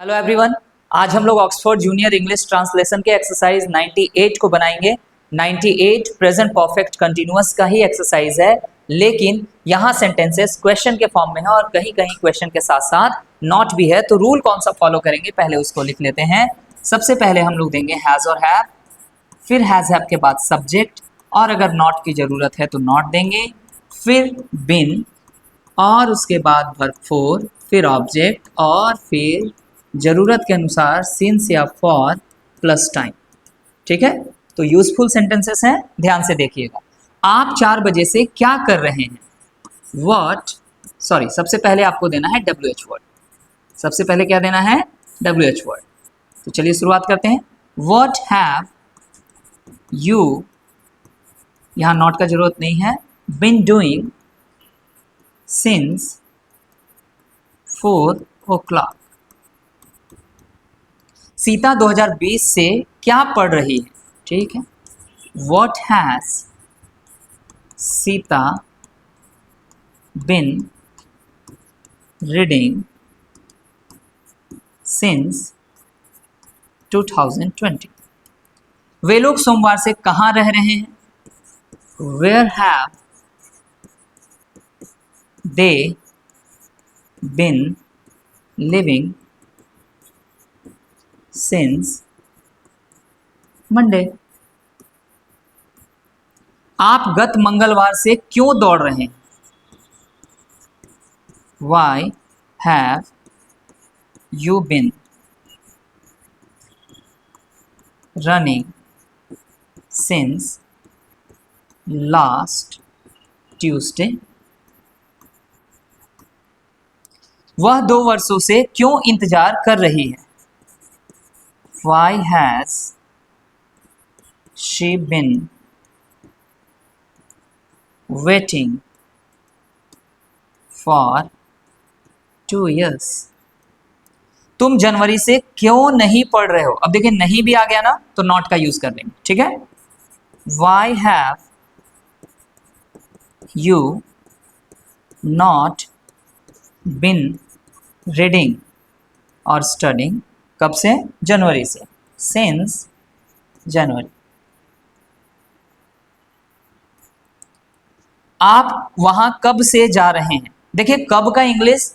Hello everyone, आज हम लोग ऑक्सफोर्ड जूनियर इंग्लिश ट्रांसलेशन के एक्सरसाइज 98 को बनाएंगे। 98 प्रेजेंट परफेक्ट कंटिन्यूअस का ही एक्सरसाइज है, लेकिन यहाँ सेंटेंसेस क्वेश्चन के फॉर्म में है और कहीं कहीं क्वेश्चन के साथ साथ नॉट भी है। तो रूल कौन सा फॉलो करेंगे, पहले उसको लिख लेते हैं। सबसे पहले हम लोग देंगे हैज़ और हैव, फिर हैज़ हैव के बाद सब्जेक्ट, और अगर नॉट की ज़रूरत है तो नॉट देंगे, फिर बिन, और उसके बाद वर्ब फोर, फिर ऑब्जेक्ट, और फिर जरूरत के अनुसार सिंस या फॉर प्लस टाइम। ठीक है, तो यूजफुल सेंटेंसेस हैं, ध्यान से देखिएगा। आप 4 बजे से क्या कर रहे हैं? सबसे पहले आपको देना है WH वर्ड। सबसे पहले क्या देना है? WH word. तो चलिए शुरुआत करते हैं। व्हाट हैव यू, यहां नॉट का जरूरत नहीं है, been doing since 4 o'clock। Sita 2020 से क्या पढ़ रही है? ठीक है, What has Sita been reading since 2020? वे लोग सोमवार से कहाँ रह रहे हैं? Where have they been living since Monday? आप गत मंगलवार से क्यों दौड़ रहे हैं? Why have you been running since last Tuesday? वह 2 वर्षों से क्यों इंतजार कर रही है? Why has she been waiting for 2 years? तुम जनवरी से क्यों नहीं पढ़ रहे हो? अब देखिए नहीं भी आ गया ना, तो नॉट का यूज कर लेंगे। ठीक है, Why have you not been reading और studying? कब से? जनवरी से, since जनवरी। आप वहां कब से जा रहे हैं? देखिए कब का इंग्लिश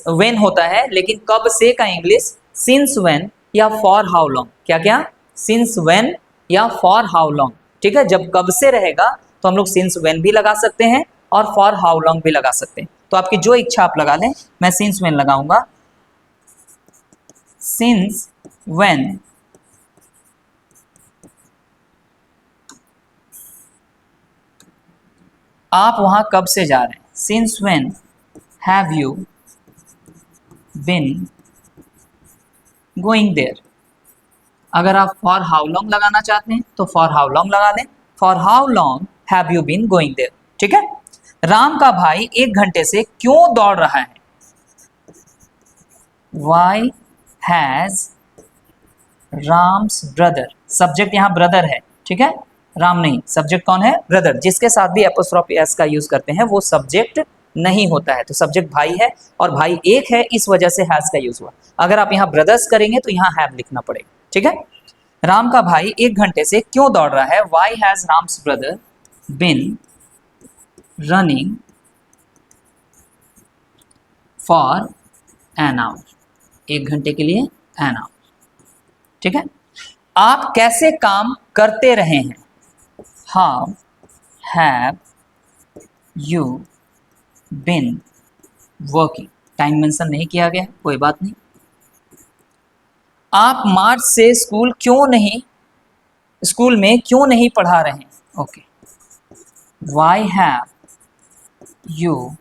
व्हेन होता है, लेकिन कब से का इंग्लिश सिंस व्हेन या फॉर हाउ लॉन्ग। क्या क्या? सिंस व्हेन या फॉर हाउ लॉन्ग। ठीक है, जब कब से रहेगा तो हम लोग सिंस व्हेन भी लगा सकते हैं और फॉर हाउ लॉन्ग भी लगा सकते हैं। तो आपकी जो इच्छा आप लगा लें, मैं सिंस व्हेन लगाऊंगा। सिंस व्हेन आप वहां कब से जा रहे हैं? Since when have you been going there. अगर आप फॉर हाउ लॉन्ग लगाना चाहते हैं तो फॉर हाउ लॉन्ग लगा दें। For how long have you been going there. ठीक है, राम का भाई 1 घंटे से क्यों दौड़ रहा है? Why has Ram's brother, subject यहां ब्रदर है। ठीक है, राम नहीं, सब्जेक्ट कौन है? ब्रदर। जिसके साथ भी एपोस्ट्रोफी एस का यूज करते हैं वो सब्जेक्ट नहीं होता है, तो सब्जेक्ट भाई है और भाई एक है, इस वजह से हैज का यूज हुआ। अगर आप यहाँ ब्रदर्स करेंगे तो यहाँ हैव लिखना पड़ेगा। ठीक है, राम का भाई 1 घंटे से क्यों दौड़ रहा है? Why has Ram's brother been running for an hour. 1 घंटे के लिए एन आवर। ठीक है, आप कैसे काम करते रहे हैं? How have you been working. Time mention नहीं किया गया, कोई बात नहीं। आप मार्च से स्कूल में क्यों नहीं पढ़ा रहे हैं? Okay, why have you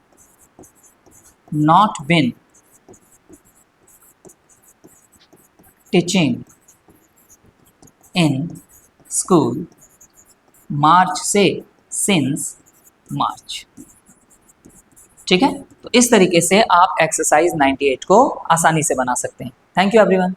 not been teaching in school March से, सिंस मार्च। ठीक है, तो इस तरीके से आप एक्सरसाइज 98 को आसानी से बना सकते हैं। Thank you everyone.